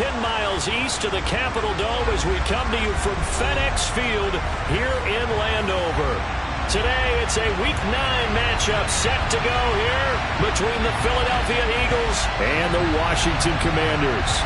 10 miles east of the Capitol Dome as we come to you from FedEx Field here in Landover. Today, it's a Week 9 matchup set to go here between the Philadelphia Eagles and the Washington Commanders.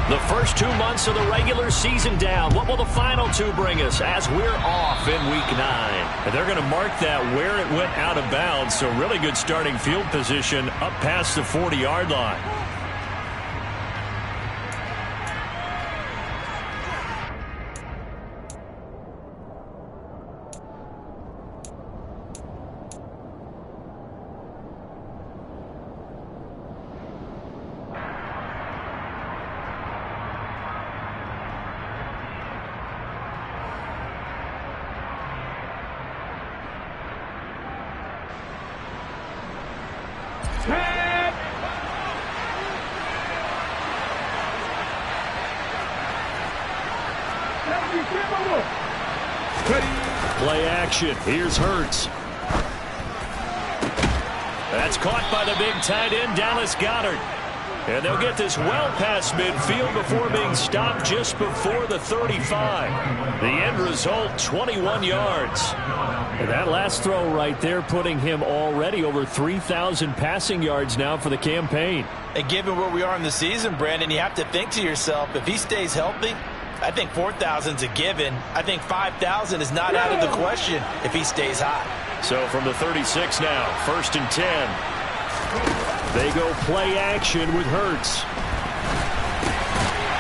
The first 2 months of the regular season down. What will the final 2 bring us as we're off in Week 9? And they're going to mark that where it went out of bounds. So really good starting field position up past the 40-yard line. Play action. Here's Hurts. That's caught by the big tight end, Dallas Goedert. And they'll get this well past midfield before being stopped just before the 35. The end result, 21 yards. And that last throw right there putting him already over 3,000 passing yards now for the campaign. And given where we are in the season, Brandon, you have to think to yourself, if he stays healthy, I think 4,000 is a given. I think 5,000 is not out of the question if he stays hot. So from the 36 now, 1st and 10. They go play action with Hurts.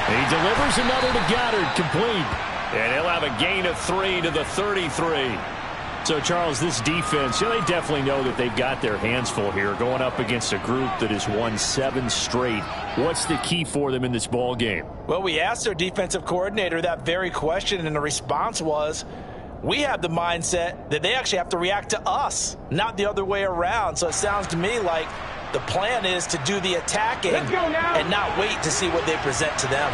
He delivers another to Goddard, complete. And he'll have a gain of 3 to the 33. So, Charles, this defense, they definitely know that they've got their hands full here going up against a group that has won 7 straight. What's the key for them in this ball game? Well, we asked their defensive coordinator that very question, and the response was, we have the mindset that they actually have to react to us, not the other way around. So it sounds to me like the plan is to do the attacking and not wait to see what they present to them.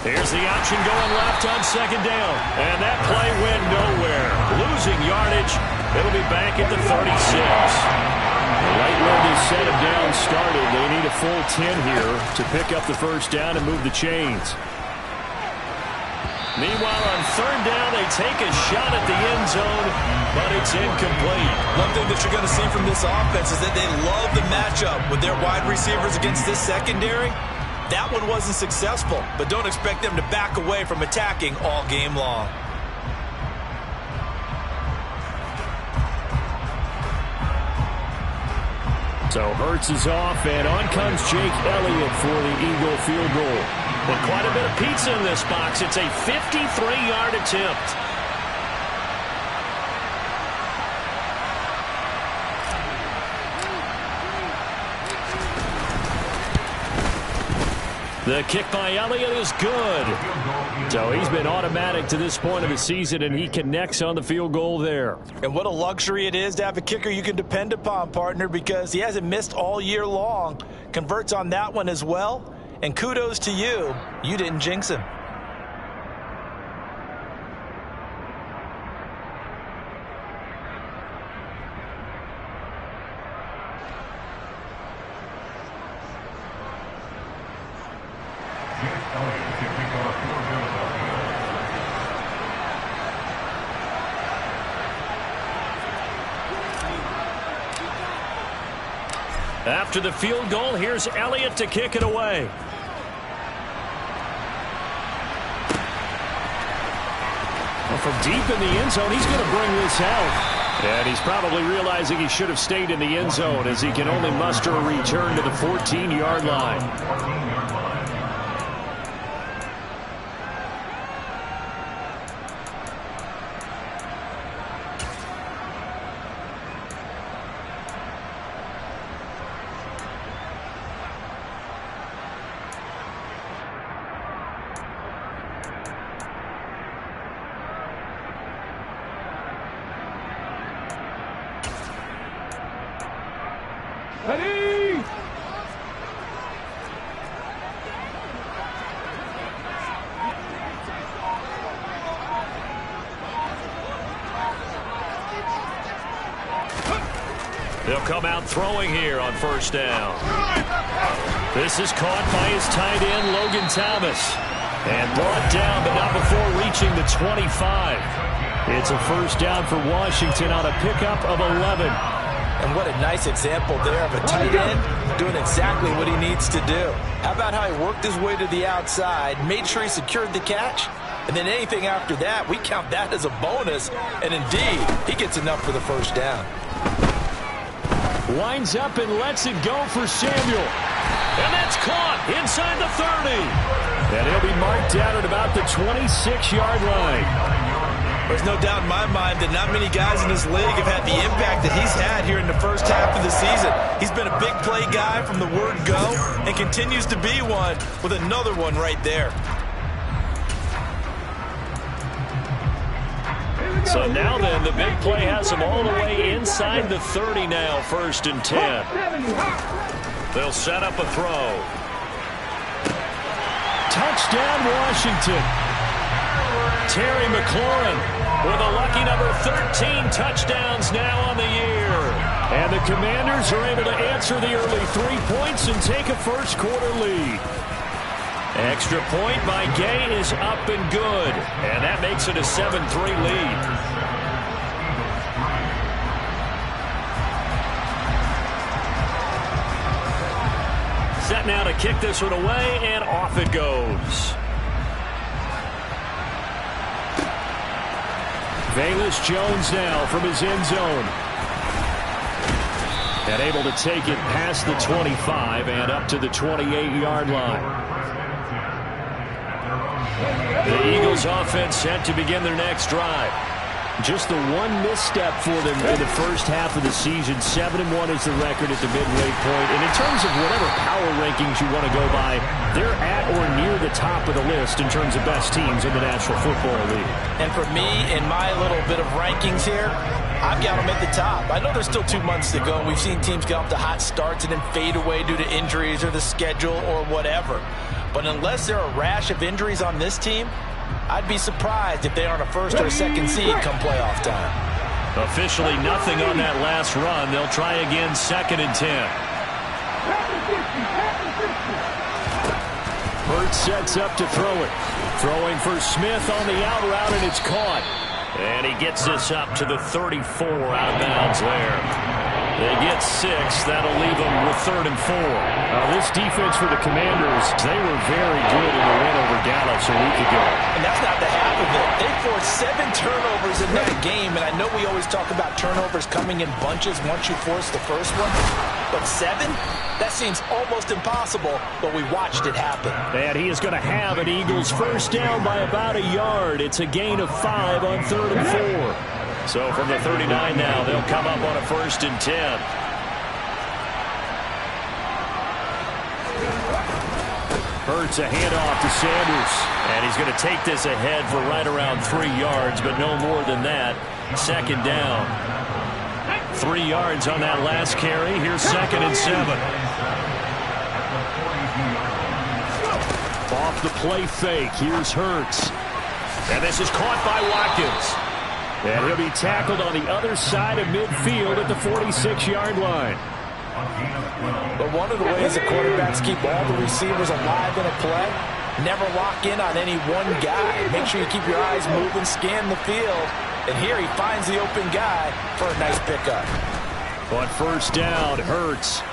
Here's the option going left on 2nd down. And that play went nowhere. Losing yardage. It'll be back at the 36. Right where this set of downs started, they need a full 10 here to pick up the first down and move the chains. Meanwhile, on 3rd down, they take a shot at the end zone, but it's incomplete. One thing that you're going to see from this offense is that they love the matchup with their wide receivers against this secondary. That one wasn't successful, but don't expect them to back away from attacking all game long. So Hurts is off, and on comes Jake Elliott for the Eagle field goal. But quite a bit of pizza in this box. It's a 53-yard attempt. The kick by Elliott is good. So he's been automatic to this point of the season, and he connects on the field goal there. And what a luxury it is to have a kicker you can depend upon, partner, because he hasn't missed all year long. Converts on that one as well. And kudos to you. You didn't jinx him. After the field goal, here's Elliott to kick it away. Well, from deep in the end zone, he's going to bring this out. And he's probably realizing he should have stayed in the end zone as he can only muster a return to the 14-yard line. Ready? They'll come out throwing here on first down. This is caught by his tight end, Logan Thomas. And brought down, but not before reaching the 25. It's a first down for Washington on a pickup of 11. And what a nice example there of a tight end doing exactly what he needs to do. How about how he worked his way to the outside, made sure he secured the catch, and then anything after that, we count that as a bonus. And indeed, he gets enough for the first down. Winds up and lets it go for Samuel. And that's caught inside the 30. And he'll be marked down at about the 26-yard line. There's no doubt in my mind that not many guys in this league have had the impact that he's had here in the first half of the season. He's been a big play guy from the word go and continues to be one with another one right there. So now then, the big play has him all the way inside the 30 now, 1st and 10. They'll set up a throw. Touchdown, Washington. Terry McLaurin with a lucky number 13 touchdowns now on the year. And the Commanders are able to answer the early 3 points and take a first quarter lead. Extra point by Gay is up and good. And that makes it a 7-3 lead. Set now to kick this one away, and off it goes. Velus Jones now from his end zone. And able to take it past the 25 and up to the 28-yard line. The Eagles offense set to begin their next drive. Just the one misstep for them in the first half of the season. 7-1 is the record at the midway point. And in terms of whatever power rankings you want to go by, they're at or near the top of the list in terms of best teams in the National Football League. And for me, in my little bit of rankings here, I've got them at the top. I know there's still 2 months to go. We've seen teams get off to hot starts and then fade away due to injuries or the schedule or whatever. But unless there are a rash of injuries on this team, I'd be surprised if they aren't a first or a second seed come playoff time. Officially nothing on that last run. They'll try again, 2nd and 10. Hurts sets up to throw it. Throwing for Smith on the out route, and it's caught. And he gets this up to the 34, out of bounds there. They get 6. That'll leave them with 3rd and 4. This defense for the Commanders, they were very good in the win over Dallas a week ago. And that's not the half of it. They forced 7 turnovers in that game, and I know we always talk about turnovers coming in bunches once you force the first one. But 7? That seems almost impossible, but we watched it happen. And he is going to have an Eagles first down by about a yard. It's a gain of 5 on 3rd and 4. So from the 39 now, they'll come up on a 1st and 10. Hurts a handoff to Sanders. And he's going to take this ahead for right around 3 yards, but no more than that. 2nd down. 3 yards on that last carry. Here's 2nd and 7. Off the play fake. Here's Hurts. And this is caught by Watkins. And he'll be tackled on the other side of midfield at the 46-yard line. But one of the ways the quarterbacks keep all the receivers alive in a play, never lock in on any one guy. Make sure you keep your eyes moving, scan the field. And here he finds the open guy for a nice pickup. On 1st down, Hurts.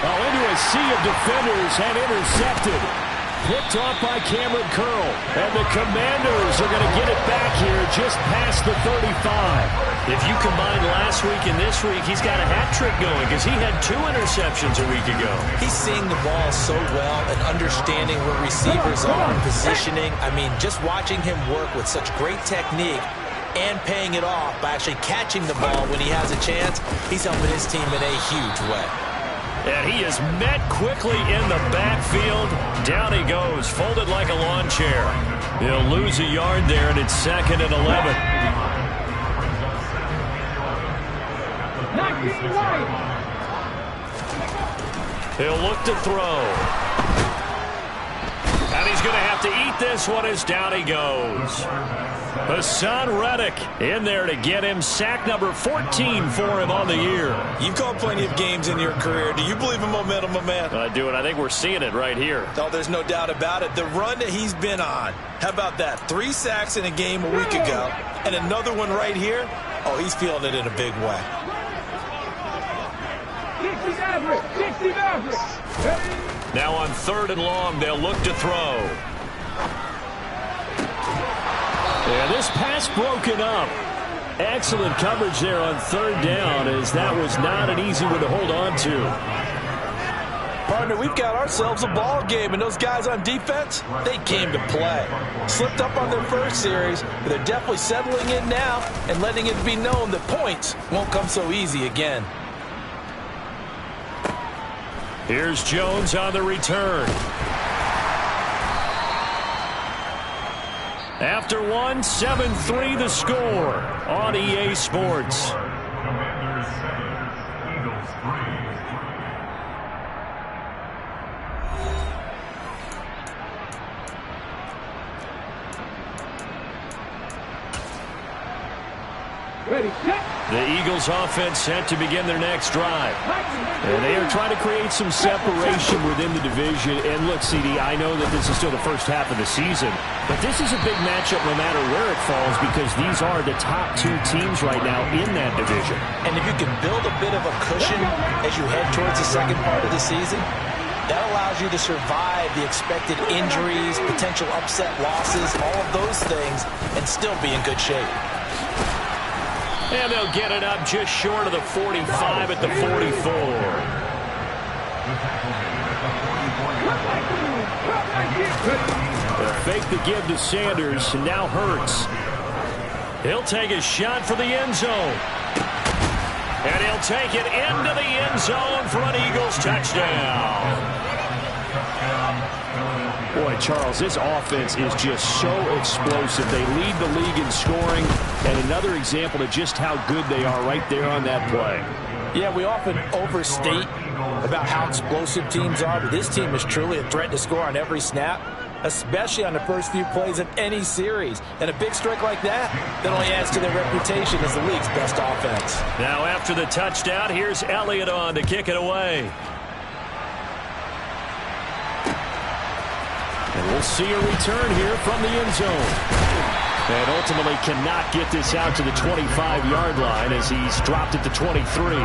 Into a sea of defenders and intercepted. picked off by Cameron Curl. And the Commanders are going to get it back here just past the 35. If you combine last week and this week, he's got a hat trick going because he had 2 interceptions a week ago. He's seeing the ball so well and understanding where receivers are, positioning. I mean, just watching him work with such great technique and paying it off by actually catching the ball when he has a chance, he's helping his team in a huge way. And he is met quickly in the backfield. Down he goes, folded like a lawn chair. He'll lose a yard there, and it's 2nd and 11. 19 right. He'll look to throw. And he's going to have to eat this one as down he goes. Hassan Reddick in there to get him. Sack number 14 for him on the year. You've called plenty of games in your career. Do you believe in momentum, my man? I do, and I think we're seeing it right here. Oh, there's no doubt about it. The run that he's been on. How about that? 3 sacks in a game a week ago, and another one right here. Oh, he's feeling it in a big way. 60 average. 60 average. Now on 3rd and long, they'll look to throw. Yeah, this pass broken up. Excellent coverage there on 3rd down, as that was not an easy one to hold on to. Partner, we've got ourselves a ball game, and those guys on defense, they came to play. Slipped up on their first series, but they're definitely settling in now and letting it be known that points won't come so easy again. Here's Jones on the return. After one, 7-3 the score on EA Sports. Ready, set. The Eagles offense set to begin their next drive. And they are trying to create some separation within the division. And look, CD, I know that this is still the first half of the season, but this is a big matchup no matter where it falls because these are the top 2 teams right now in that division. And if you can build a bit of a cushion as you head towards the second part of the season, that allows you to survive the expected injuries, potential upset losses, all of those things, and still be in good shape. And they'll get it up just short of the 45 at the 44. They'll fake the give to Sanders, and now Hurts. He'll take a shot for the end zone. And he'll take it into the end zone for an Eagles touchdown. Boy, Charles, this offense is just so explosive. They lead the league in scoring, and another example of just how good they are right there on that play. Yeah, we often overstate about how explosive teams are, but this team is truly a threat to score on every snap, especially on the first few plays of any series. And a big strike like that only adds to their reputation as the league's best offense. Now after the touchdown, here's Elliott on to kick it away. And we'll see a return here from the end zone. And ultimately cannot get this out to the 25-yard line as he's dropped it to 23.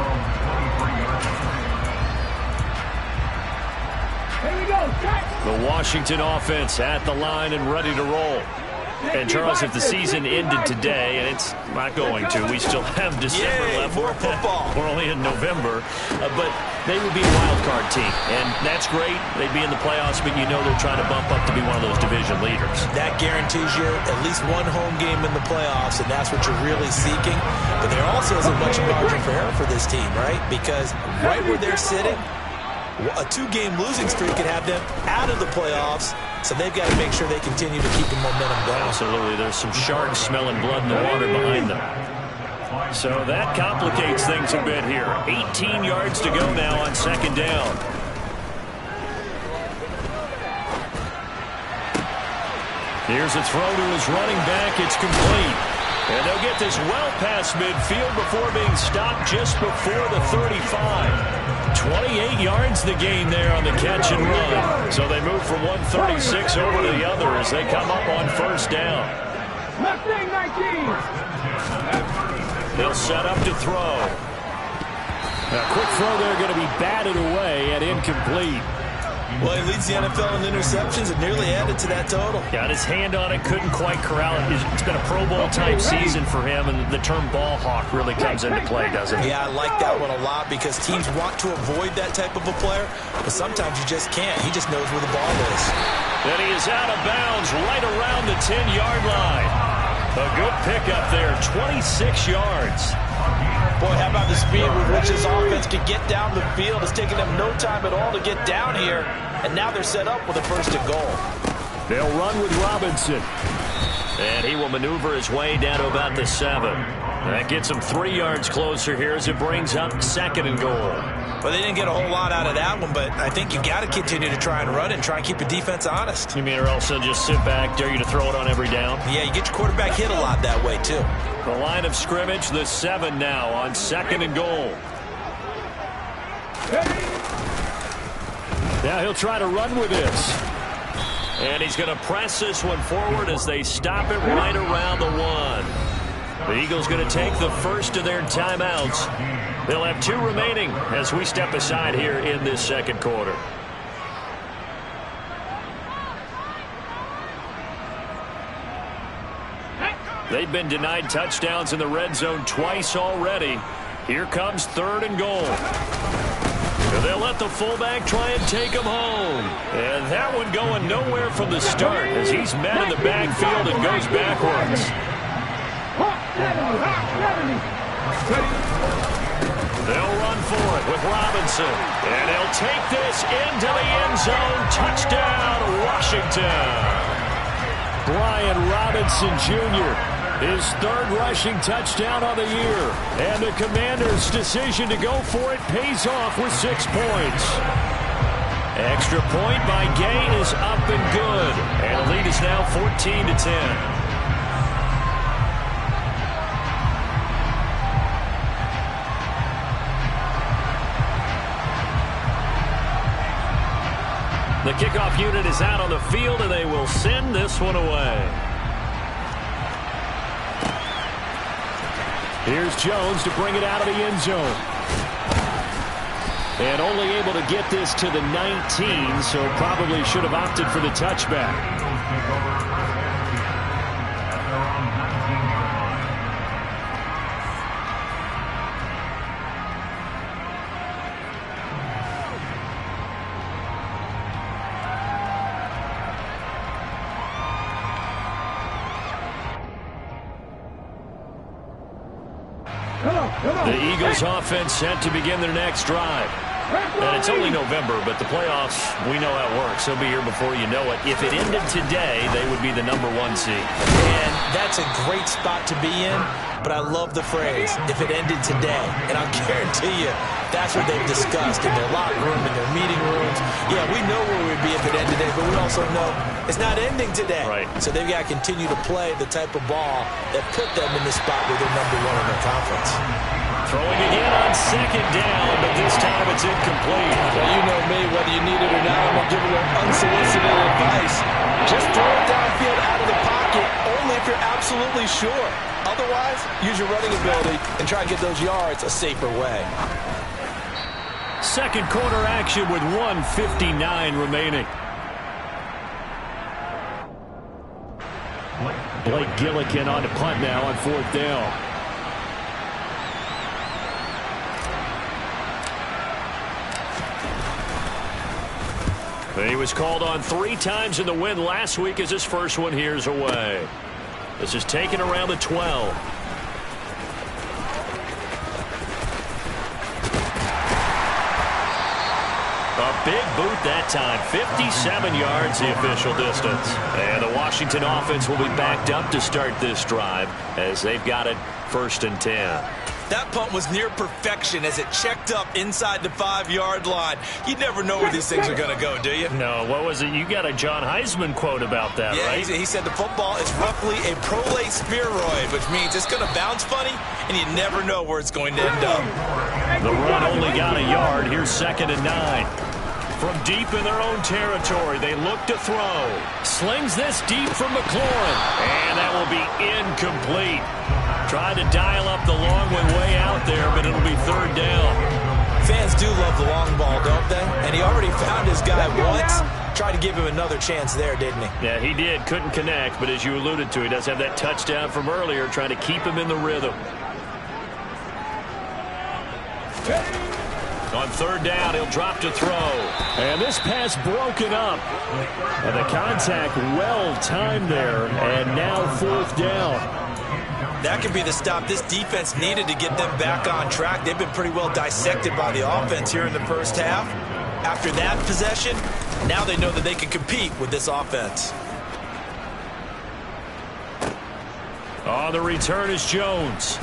Here we go. The Washington offense at the line and ready to roll. And, Charles, if the season ended today, and it's not going to, we still have December left. More football. We're only in November. But they would be a wild card team. And that's great. They'd be in the playoffs, but you know they're trying to bump up to be one of those division leaders. That guarantees you at least one home game in the playoffs, and that's what you're really seeking. But there also isn't much margin for error for this team, right? Because right where they're sitting, a 2-game losing streak could have them out of the playoffs. So they've got to make sure they continue to keep the momentum going. Absolutely. There's some sharks smelling blood in the water behind them. So that complicates things a bit here. 18 yards to go now on 2nd down. Here's a throw to his running back. It's complete. And they'll get this well past midfield before being stopped just before the 35. 28 yards the gain there on the catch and run. So they move from 136 over to the other as they come up on 1st down. Left wing 19. They'll set up to throw. A quick throw there going to be batted away and incomplete. Well, he leads the NFL in interceptions and nearly added to that total. Got his hand on it, couldn't quite corral it. It's been a Pro Bowl type season for him, and the term ball hawk really comes into play, doesn't it? Yeah, I like that one a lot because teams want to avoid that type of a player, but sometimes you just can't. He just knows where the ball is. And he is out of bounds right around the 10-yard line. A good pickup there, 26 yards. Boy, how about the speed with which this offense can get down the field? It's taken them no time at all to get down here, and now they're set up with a first and goal. They'll run with Robinson. And he will maneuver his way down to about the 7. That gets him 3 yards closer here as it brings up second and goal. Well, they didn't get a whole lot out of that one, but I think you got to continue to try and run and try and keep the defense honest. You mean or else they'll just sit back, dare you to throw it on every down? Yeah, you get your quarterback hit a lot that way, too. The line of scrimmage, the 7 now on second and goal. Now he'll try to run with this. And he's going to press this one forward as they stop it right around the 1. The Eagles going to take the first of their timeouts. They'll have 2 remaining as we step aside here in this second quarter. They've been denied touchdowns in the red zone twice already. Here comes third and goal. And they'll let the fullback try and take him home. And that one going nowhere from the start as he's met in the backfield and goes backwards. They'll run for it with Robinson. And he'll take this into the end zone. Touchdown, Washington. Brian Robinson Jr., his 3rd rushing touchdown of the year. And the Commanders' decision to go for it pays off with 6 points. Extra point by Gay is up and good. And the lead is now 14-10. The kickoff unit is out on the field, and they will send this one away. Here's Jones to bring it out of the end zone. And only able to get this to the 19, so probably should have opted for the touchback. The Eagles offense set to begin their next drive. And it's only November, but the playoffs, we know how it works. They'll be here before you know it. If it ended today, they would be the #1 seed. And that's a great spot to be in, but I love the phrase, if it ended today. And I'll guarantee you, that's what they've discussed in their locker room, in their meeting rooms. Yeah, we know where we'd be if it ended today, but we also know it's not ending today. Right. So they've got to continue to play the type of ball that put them in the spot where they're #1 in their conference. Throwing again on second down, but this time it's incomplete. Well, you know me, whether you need it or not, I'm going to give you unsolicited advice. Just throw it downfield out of the pocket, only if you're absolutely sure. Otherwise, use your running ability and try and get those yards a safer way. Second quarter action with 1:59 remaining. Blake Gillikin on to punt now on 4th down. He was called on 3 times in the win last week as his first one here's away. This is taken around the 12. A big boot that time. 57 yards the official distance. And the Washington offense will be backed up to start this drive as they've got it 1st and 10. That punt was near perfection as it checked up inside the 5-yard line. You never know where these things are going to go, do you? No, what was it? You got a John Heisman quote about that, yeah, right? He said the football is roughly a prolate spheroid, which means it's going to bounce funny, and you never know where it's going to end up. The run only got a yard. Here's 2nd and 9. From deep in their own territory, they look to throw. Slings this deep from McLaurin, and that will be incomplete. Tried to dial up the long one way out there, but it'll be 3rd down. Fans do love the long ball, don't they? And he already found his guy once. tried to give him another chance there, didn't he? Yeah, he did. Couldn't connect, but as you alluded to, he does have that touchdown from earlier, trying to keep him in the rhythm. On third down, he'll drop to throw. And this pass broken up. And the contact well timed there. And now fourth down. That could be the stop this defense needed to get them back on track. They've been pretty well dissected by the offense here in the first half. After that possession, now they know that they can compete with this offense. On the return is Jones.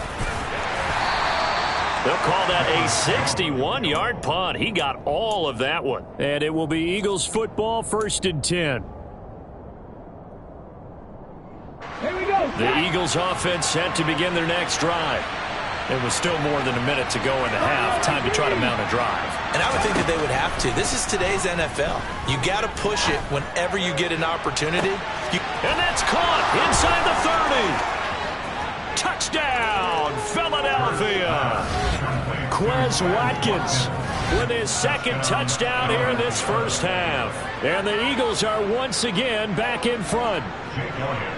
They'll call that a 61-yard punt. He got all of that one. And it will be Eagles football, 1st and 10. Here we go. The Eagles offense set to begin their next drive. It was still more than a minute to go in the half. Time to try to mount a drive. And I would think that they would have to. This is today's NFL. You got to push it whenever you get an opportunity. And that's caught inside the 30. Touchdown, Philadelphia. Quez Watkins with his second touchdown here in this first half. And the Eagles are once again back in front.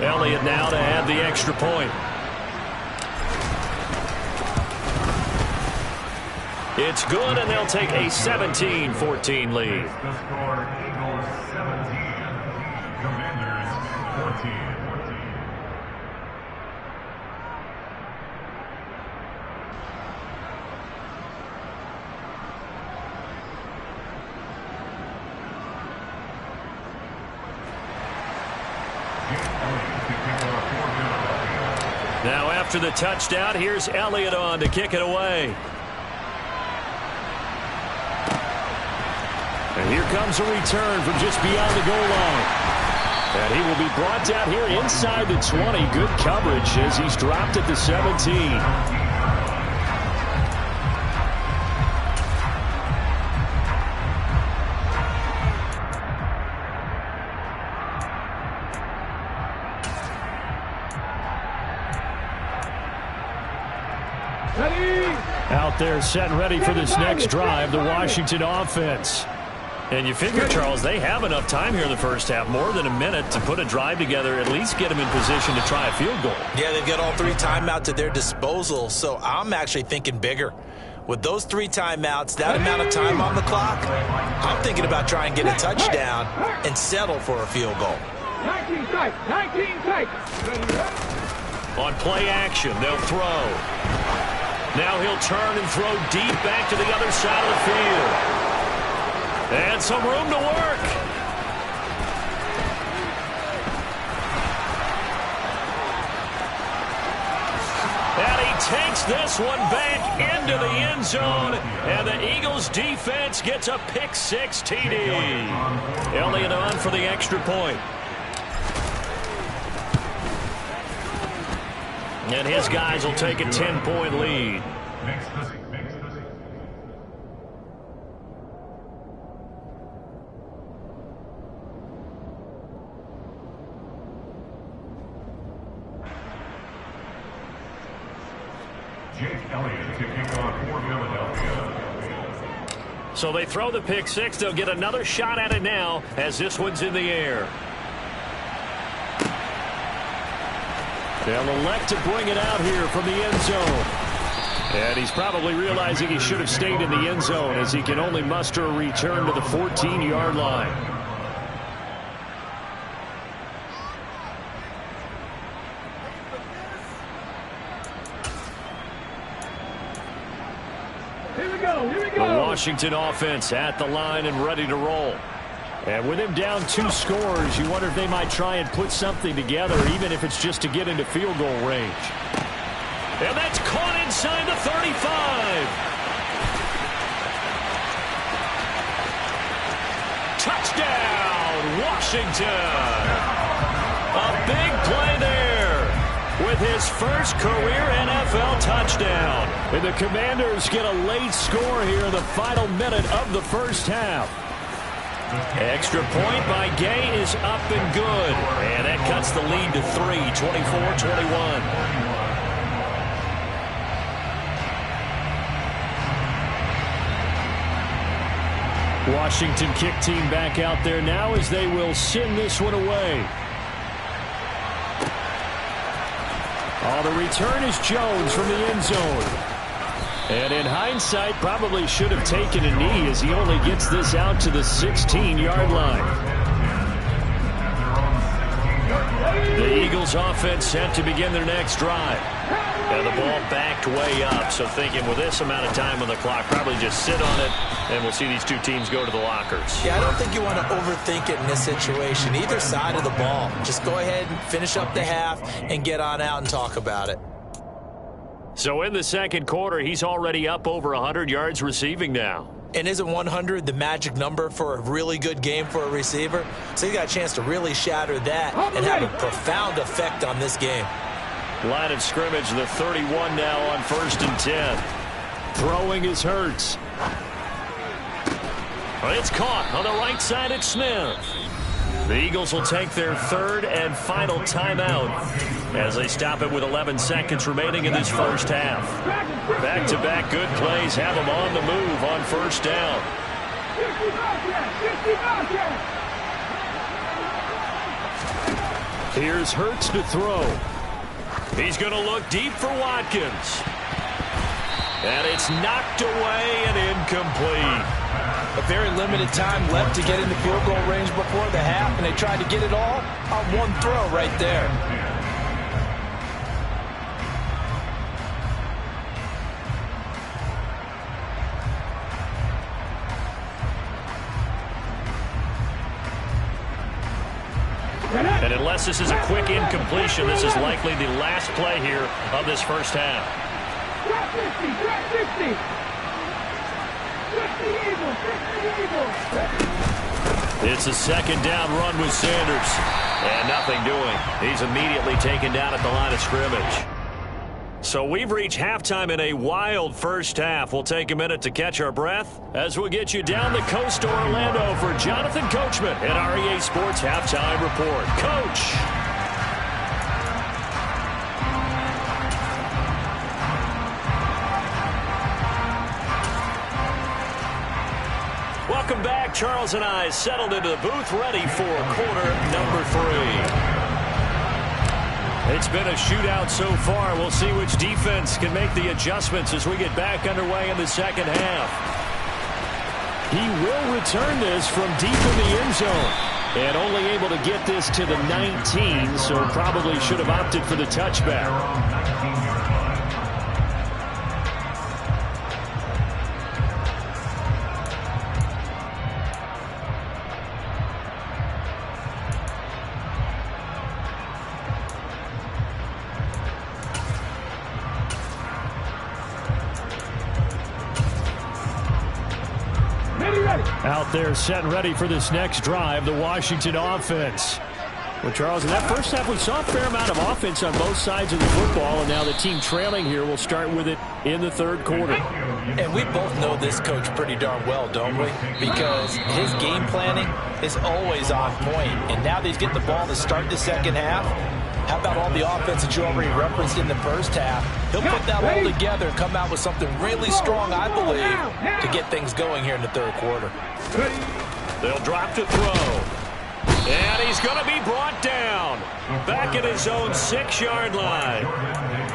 Elliott now to add the extra point. It's good, and they'll take a 17-14 lead. The score, Eagles 17, Commanders 14. Now after the touchdown, here's Elliott on to kick it away. And here comes a return from just beyond the goal line. And he will be brought down here inside the 20. Good coverage as he's dropped at the 17. Out there set and ready for this next drive, the Washington offense. And you figure, Charles, they have enough time here in the first half, more than a minute, to put a drive together, at least get them in position to try a field goal. Yeah, they've got all 3 timeouts at their disposal, so I'm actually thinking bigger. With those 3 timeouts, that amount of time on the clock, I'm thinking about trying to get a touchdown and settle for a field goal. 19 tight, 19 tight. On play action, they'll throw. Now he'll turn and throw deep back to the other side of the field. And some room to work. And he takes this one back into the end zone. And the Eagles defense gets a pick-6 TD. Elliott on for the extra point. And his guys will take a 10-point lead. So they throw the pick-6. They'll get another shot at it now as this one's in the air. They'll elect to bring it out here from the end zone. And he's probably realizing he should have stayed in the end zone as he can only muster a return to the 14-yard line. Here we go, here we The go. Washington offense at the line and ready to roll. And with him down 2 scores, you wonder if they might try and put something together, even if it's just to get into field goal range. And that's caught inside the 35. Touchdown, Washington. A big play there with his first career NFL touchdown. And the Commanders get a late score here in the final minute of the first half. Extra point by Gay is up and good. And that cuts the lead to 3, 24-21. Washington kick team back out there now as they will send this one away. Oh, the return is Jones from the end zone. And in hindsight, probably should have taken a knee as he only gets this out to the 16-yard line. The Eagles offense set to begin their next drive. And the ball backed way up, so thinking with this amount of time on the clock, probably just sit on it, and we'll see these two teams go to the lockers. Yeah, I don't think you want to overthink it in this situation. Either side of the ball. Just go ahead and finish up the half and get on out and talk about it. So in the second quarter, he's already up over 100 yards receiving now. And isn't 100 the magic number for a really good game for a receiver? So you got a chance to really shatter that and have a profound effect on this game. Line of scrimmage, the 31 now on 1st and 10. Throwing is Hurts. But it's caught on the right side at Smith. The Eagles will take their third and final timeout as they stop it with 11 seconds remaining in this first half. Back-to-back good plays have them on the move on first down. Here's Hurts to throw. He's going to look deep for Watkins. And it's knocked away and incomplete. A very limited time left to get into field goal range before the half, and they tried to get it all on one throw right there. And unless this is a quick incompletion, this is likely the last play here of this first half. It's a second down run with Sanders. And nothing doing. He's immediately taken down at the line of scrimmage. So we've reached halftime in a wild first half. We'll take a minute to catch our breath as we'll get you down the coast to Orlando for Jonathan Coachman at our EA Sports Halftime Report. Coach. Welcome back. Charles and I settled into the booth ready for quarter number 3. It's been a shootout so far. We'll see which defense can make the adjustments as we get back underway in the second half. He will return this from deep in the end zone. And only able to get this to the 19, so probably should have opted for the touchback. Out there set and ready for this next drive, the Washington offense. Well, Charles, in that first half, we saw a fair amount of offense on both sides of the football, and now the team trailing here will start with it in the third quarter. And we both know this coach pretty darn well, don't we? Because his game planning is always on point. And now that he's getting the ball to start the second half, how about all the offense that you already referenced in the first half? He'll put that all together and come out with something really strong, I believe, to get things going here in the third quarter. They'll drop to throw. And he's going to be brought down. Back at his own 6-yard line.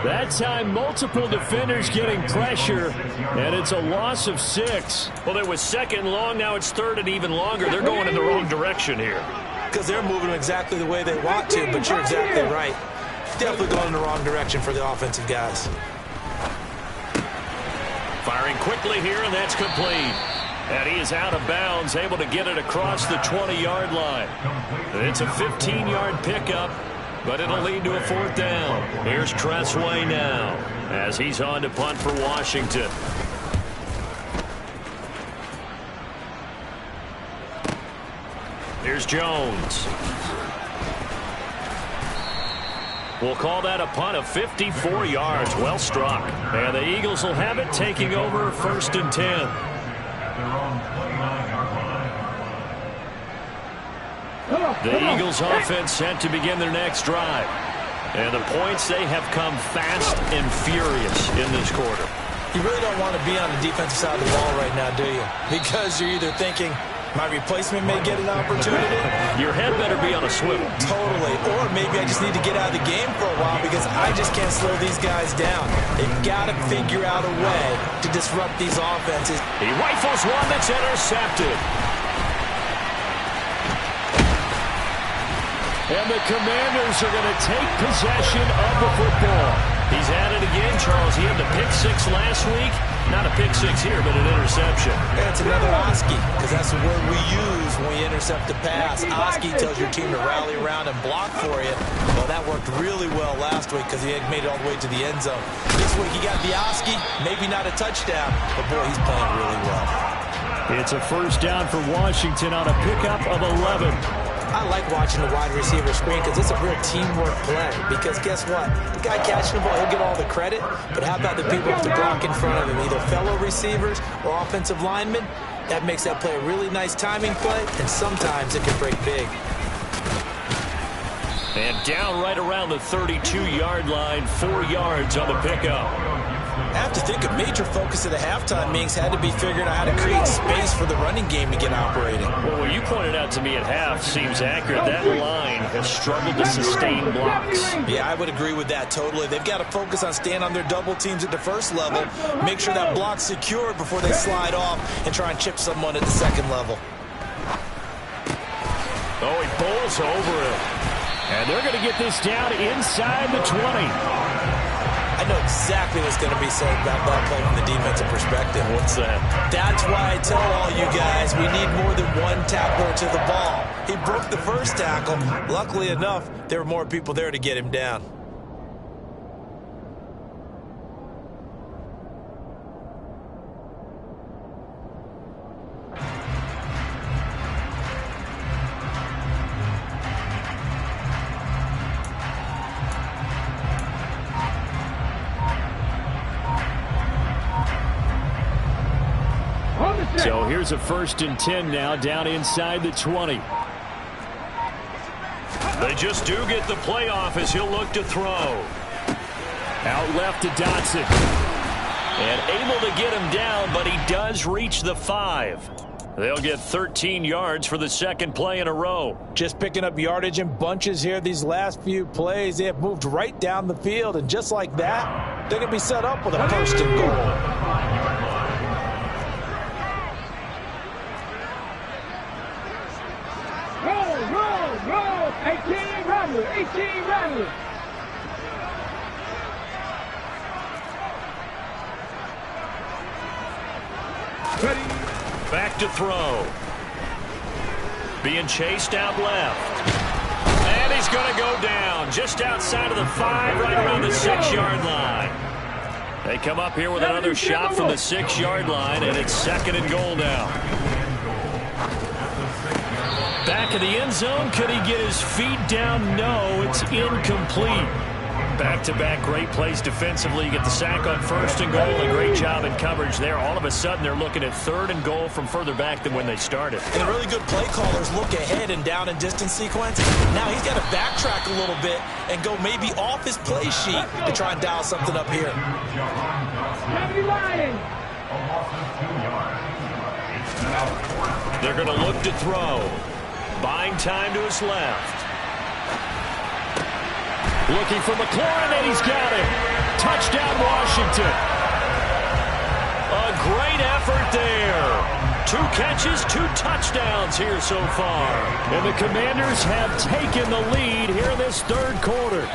That time, multiple defenders getting pressure, and it's a loss of 6. Well, it was second and long. Now it's third and even longer. They're going in the wrong direction here. Because they're moving exactly the way they want to, but you're exactly right. Definitely going in the wrong direction for the offensive guys. Firing quickly here, and that's complete. And he is out of bounds, able to get it across the 20-yard line. It's a 15-yard pickup, but it'll lead to a fourth down. Here's Tressway now as he's on to punt for Washington. Here's Jones. We'll call that a punt of 54 yards. Well struck. And the Eagles will have it, taking over 1st and 10. The Eagles offense set to begin their next drive. And the points, they have come fast and furious in this quarter. You really don't want to be on the defensive side of the ball right now, do you? Because you're either thinking, my replacement may get an opportunity. Your head better be on a swivel. Totally. Or maybe I just need to get out of the game for a while because I just can't slow these guys down. They've got to figure out a way to disrupt these offenses. He rifles one that's intercepted. And the Commanders are going to take possession of the football. He's at it again, Charles. He had the pick six last week. Not a pick six here, but an interception. Yeah, it's another Oski, because that's the word we use when we intercept a pass. Oski tells your team to rally around and block for you. Well, that worked really well last week because he had made it all the way to the end zone. This week he got the Oski, maybe not a touchdown, but boy, he's playing really well. It's a first down for Washington on a pickup of 11. I like watching the wide receiver screen because it's a real teamwork play. Because guess what? The guy catching the ball, he'll get all the credit. But how about the people who have to block in front of him, either fellow receivers or offensive linemen? That makes that play a really nice timing play, and sometimes it can break big. And down right around the 32-yard line, 4 yards on the pickup. I have to think a major focus of the halftime meetings had to be figuring out how to create space for the running game to get operating. Well, what you pointed out to me at half seems accurate. That line has struggled to sustain blocks. Yeah, I would agree with that totally. They've got to focus on staying on their double teams at the first level, make sure that block's secured before they slide off and try and chip someone at the second level. Oh, he bowls over it. And they're going to get this down inside the 20. I know exactly what's going to be said about that play from the defensive perspective. What's that? That's why I tell all you guys we need more than one tackler to the ball. He broke the first tackle. Luckily enough, there were more people there to get him down. So here's a 1st and 10 now, down inside the 20. They just do get the playoff as he'll look to throw. Out left to Dotson. And able to get him down, but he does reach the 5. They'll get 13 yards for the second play in a row. Just picking up yardage in bunches here these last few plays. They have moved right down the field, and just like that, they're going to be set up with a 1st and goal. Roll, 18 Rattler, 18 Rattler. Ready. Back to throw. Being chased out left. And he's going to go down just outside of the 5, right around the 6-yard line. They come up here with another shot from the 6-yard line, and it's 2nd and goal now. Back in the end zone. Could he get his feet down? No, it's incomplete. Back-to-back great plays defensively. You get the sack on 1st and goal. A great job in coverage there. All of a sudden, they're looking at 3rd and goal from further back than when they started. And the really good play callers look ahead and down and distance sequence. Now he's got to backtrack a little bit and go maybe off his play sheet to try and dial something up here. They're going to look to throw. Buying time to his left. Looking for McLaurin, and he's got it. Touchdown, Washington. A great effort there. 2 catches, 2 touchdowns here so far. And the Commanders have taken the lead here in this 3rd quarter.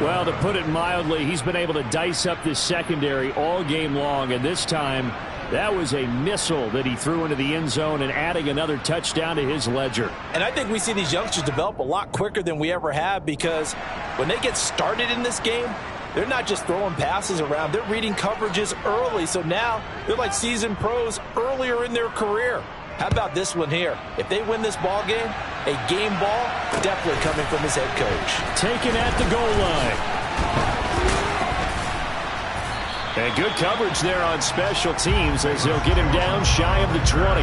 Well, to put it mildly, he's been able to dice up this secondary all game long, and this time that was a missile that he threw into the end zone and adding another touchdown to his ledger. And I think we see these youngsters develop a lot quicker than we ever have because when they get started in this game, they're not just throwing passes around. They're reading coverages early. So now they're like seasoned pros earlier in their career. How about this one here? If they win this ball game, a game ball definitely coming from his head coach. Taken at the goal line. And good coverage there on special teams as they'll get him down shy of the 20.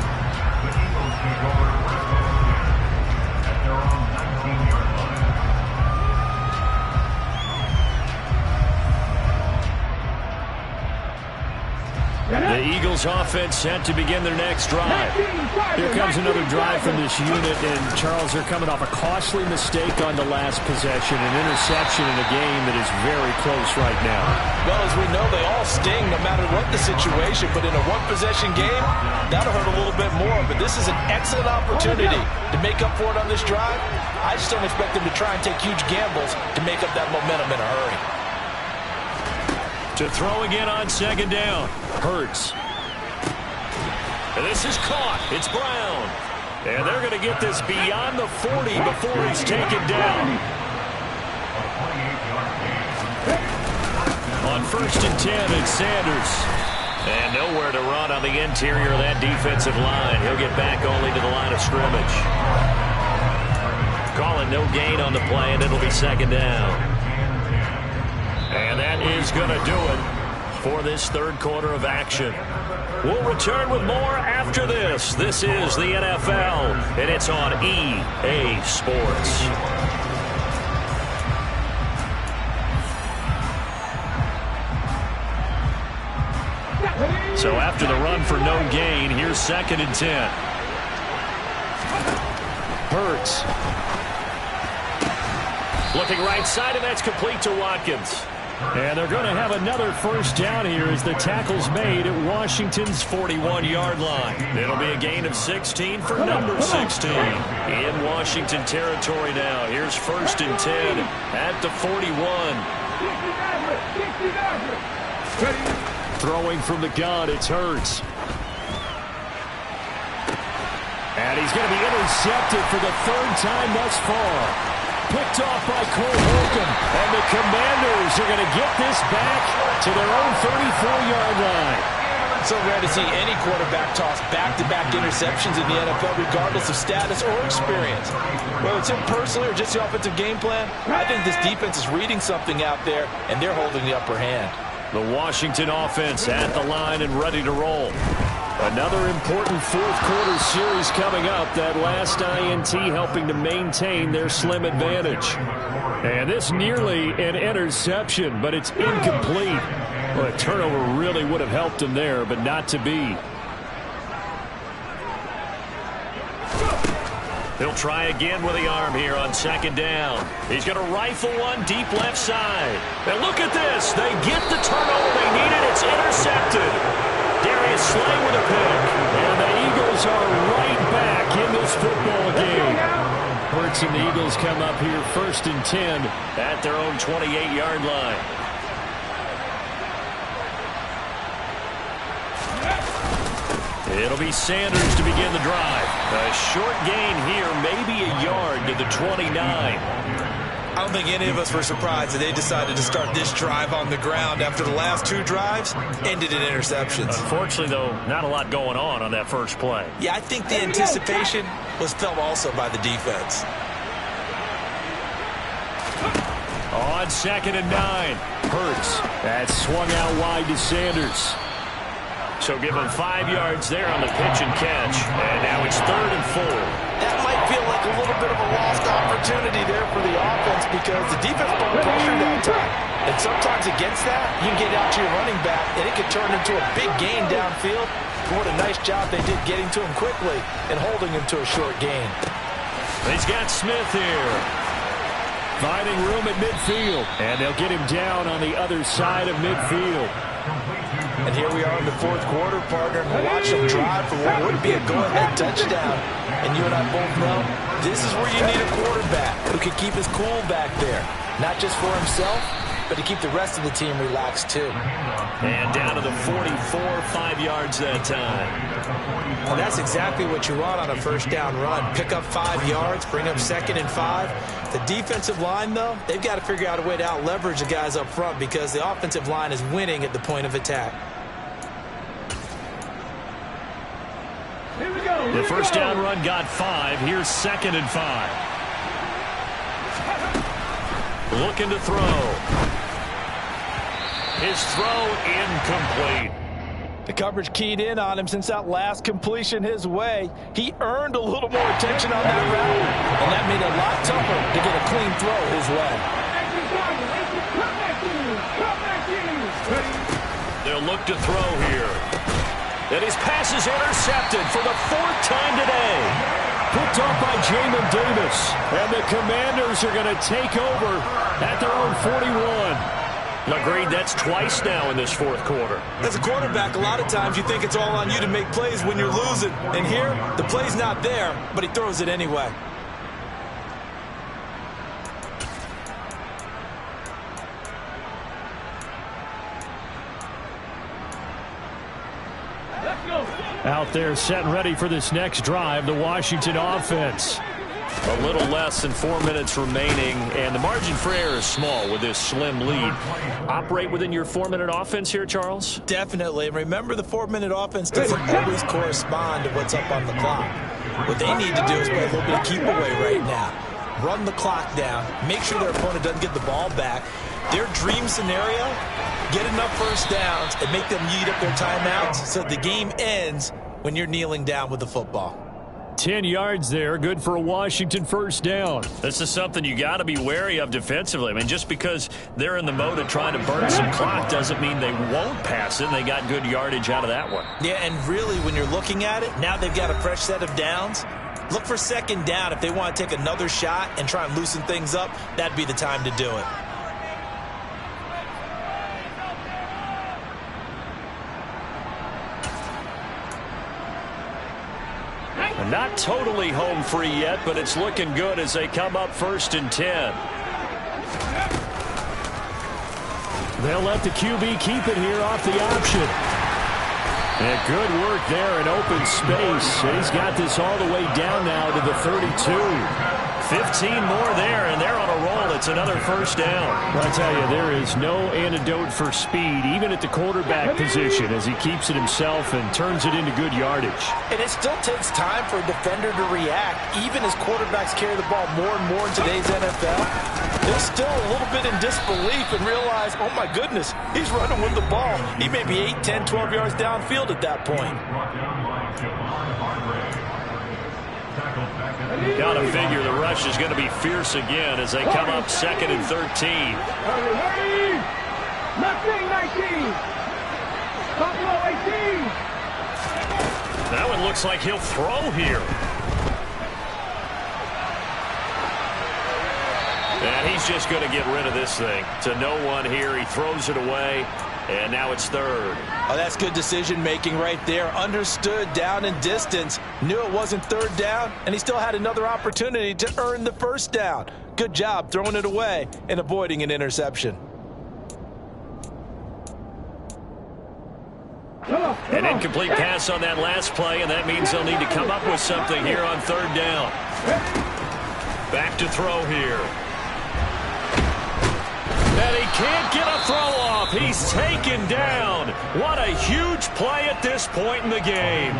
Eagles offense set to begin their next drive. Here Comes another drive from this unit, and Charles, are coming off a costly mistake on the last possession, an interception in a game that is very close right now. Well, as we know, they all sting no matter what the situation, but in a one-possession game, that'll hurt a little bit more. But this is an excellent opportunity to make up for it on this drive. I just don't expect them to try and take huge gambles to make up that momentum in a hurry. To throw again on second down. Hurts. And this is caught. It's Brown. And they're going to get this beyond the 40 before he's taken down. On 1st and 10, it's Sanders. And nowhere to run on the interior of that defensive line. He'll get back only to the line of scrimmage. Calling no gain on the play, and it'll be second down. And that is going to do it for this third quarter of action. We'll return with more after this. This is the NFL, and it's on EA Sports. So after the run for no gain, here's 2nd and 10. Hurts. Looking right side, and that's complete to Watkins. And they're going to have another first down here as the tackle's made at Washington's 41-yard line. It'll be a gain of 16 for number 16. In Washington territory now. Here's 1st and 10 at the 41. Throwing from the gun, it's Hurts. And he's going to be intercepted for the 3rd time thus far. Picked off by Cole Holcomb. And the Commanders are going to get this back to their own 34-yard line. So rare to see any quarterback toss back-to-back interceptions in the NFL, regardless of status or experience. Whether it's him personally or just the offensive game plan, I think this defense is reading something out there, and they're holding the upper hand. The Washington offense at the line and ready to roll. Another important fourth quarter series coming up. That last INT helping to maintain their slim advantage. And this nearly an interception, but it's incomplete. Well, a turnover really would have helped him there, but not to be. He'll try again with the arm here on 2nd down. He's going to rifle one deep left side. And look at this. They get the turnover they needed. It's intercepted. Darius Slay with a pick. And the Eagles are right back in this football game. Hurts and the Eagles come up here 1st and 10 at their own 28-yard line. It'll be Sanders to begin the drive. A short gain here, maybe a yard to the 29. I don't think any of us were surprised that they decided to start this drive on the ground after the last 2 drives ended in interceptions. Unfortunately, though, not a lot going on that first play. Yeah, I think the anticipation was felt also by the defense. On 2nd and 9, Hurts. That swung out wide to Sanders. So give him 5 yards there on the pitch and catch. And now it's 3rd and 4. That might feel like a little bit of a lost opportunity there for the offense because the defense put pressure that time. And sometimes against that, you can get out to your running back, and it could turn into a big gain downfield. But what a nice job they did getting to him quickly and holding him to a short gain. He's got Smith here. Finding room at midfield. And they'll get him down on the other side of midfield. And here we are in the 4th quarter, partner, and we're watching them drive for what would be a go-ahead touchdown. And you and I both know this is where you need a quarterback who can keep his cool back there. Not just for himself, but to keep the rest of the team relaxed too. And down to the 44, 5 yards that time. Well, that's exactly what you want on a first down run. Pick up 5 yards, bring up 2nd and 5. The defensive line, though, they've got to figure out a way to out-leverage the guys up front because the offensive line is winning at the point of attack. The first down run got 5. Here's 2nd and 5. Looking to throw. His throw incomplete. The coverage keyed in on him since that last completion his way. He earned a little more attention on that route, and that made it a lot tougher to get a clean throw his way. They'll look to throw here. And his pass is intercepted for the 4th time today. Picked off by Jamin Davis. And the Commanders are going to take over at their own 41. Agreed, that's twice now in this 4th quarter. As a quarterback, a lot of times you think it's all on you to make plays when you're losing. And here, the play's not there, but he throws it anyway. Out there set and ready for this next drive, the Washington offense. A little less than 4 minutes remaining, and the margin for error is small with this slim lead. Operate within your 4-minute offense here, Charles? Definitely. And remember, the 4-minute offense doesn't always correspond to what's up on the clock. What they need to do is play a little bit of keep away right now. Run the clock down. Make sure their opponent doesn't get the ball back. Their dream scenario, get enough first downs and make them eat up their timeouts so the game ends when you're kneeling down with the football. 10 yards there, good for a Washington first down. This is something you got to be wary of defensively. I mean, just because they're in the mode of trying to burn some clock doesn't mean they won't pass it. They got good yardage out of that one. Yeah, and really, when you're looking at it, now they've got a fresh set of downs. Look for second down. If they want to take another shot and try and loosen things up, that'd be the time to do it. Not totally home free yet, but it's looking good as they come up 1st and 10. They'll let the QB keep it here off the option. And good work there in open space. And he's got this all the way down now to the 32. 15 more there, and they're on a roll. It's another first down. I tell you, there is no antidote for speed, even at the quarterback position, as he keeps it himself and turns it into good yardage. And it still takes time for a defender to react, even as quarterbacks carry the ball more and more in today's NFL. They're still a little bit in disbelief and realize, oh my goodness, he's running with the ball. He may be 8, 10, 12 yards downfield at that point. Got to figure the rush is going to be fierce again as they come up 2nd and 13. That one looks like he'll throw here. And he's just going to get rid of this thing. To no one here. He throws it away. And now it's 3rd. Oh, that's good decision-making right there. Understood down and distance. Knew it wasn't 3rd down, and he still had another opportunity to earn the first down. Good job throwing it away and avoiding an interception. An incomplete pass on that last play, and that means they'll need to come up with something here on 3rd down. Back to throw here. And he can't get a throw off. He's taken down. What a huge play at this point in the game.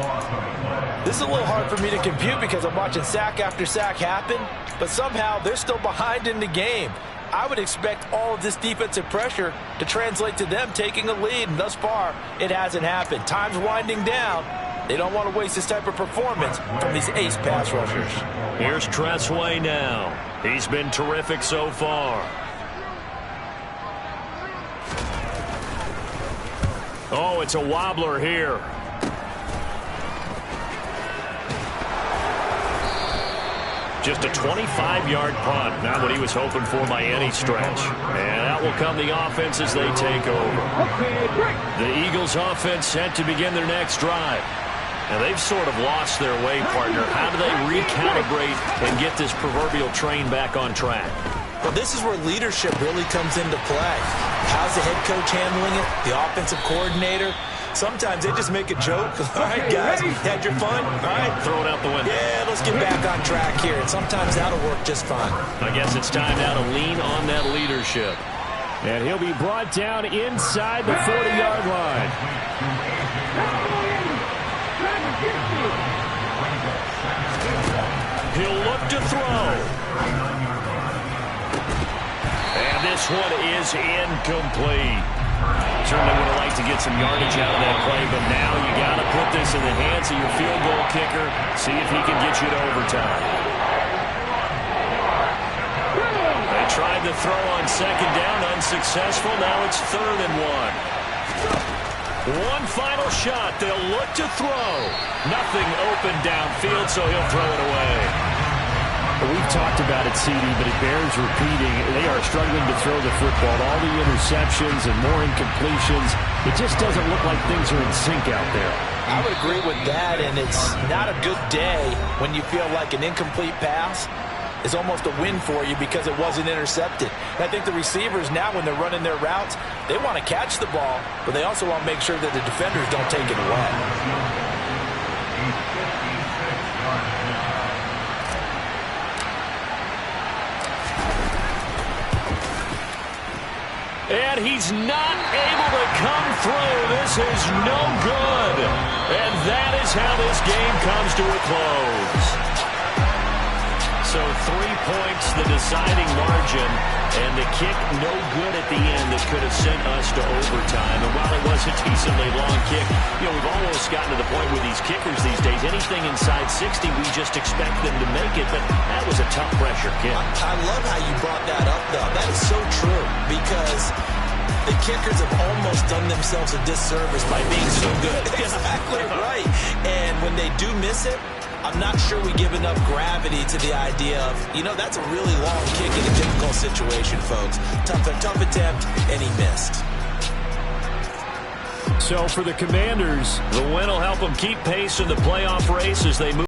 This is a little hard for me to compute because I'm watching sack after sack happen, but somehow they're still behind in the game. I would expect all of this defensive pressure to translate to them taking a lead, and thus far, it hasn't happened. Time's winding down. They don't want to waste this type of performance from these ace pass rushers. Here's Tressway now. He's been terrific so far. Oh, it's a wobbler here. Just a 25-yard punt. Not what he was hoping for by any stretch. And out will come the offense as they take over. The Eagles offense set to begin their next drive. Now, they've sort of lost their way, partner. How do they recalibrate and get this proverbial train back on track? Well, this is where leadership really comes into play. How's the head coach handling it? The offensive coordinator? Sometimes they just make a joke. All right, guys, had your fun? All right, throw it out the window. Yeah, let's get back on track here. And sometimes that'll work just fine. I guess it's time now to lean on that leadership. And he'll be brought down inside the 40-yard line. He'll look to throw. And this one is incomplete. Certainly would have liked to get some yardage out of that play, but now you got to put this in the hands of your field goal kicker. See if he can get you to overtime. They tried to throw on 2nd down, unsuccessful. Now it's 3rd and 1. One final shot. They'll look to throw. Nothing open downfield, so he'll throw it away. We've talked about it, CD, but it bears repeating. They are struggling to throw the football. All the interceptions and more incompletions. It just doesn't look like things are in sync out there. I would agree with that, and it's not a good day when you feel like an incomplete pass is almost a win for you because it wasn't intercepted. And I think the receivers now, when they're running their routes, they want to catch the ball, but they also want to make sure that the defenders don't take it away. And he's not able to come through. This is no good. And that is how this game comes to a close. So 3 points, the deciding margin, and the kick no good at the end that could have sent us to overtime. And while it was a decently long kick, we've almost gotten to the point with these kickers these days, anything inside 60, we just expect them to make it, but that was a tough pressure kick. I love how you brought that up, though. That is so true, because the kickers have almost done themselves a disservice by being so good. Exactly right. And when they do miss it, I'm not sure we give enough gravity to the idea of, that's a really long kick in a difficult situation, folks. Tough attempt, and he missed. So for the Commanders, the win will help them keep pace in the playoff race as they move.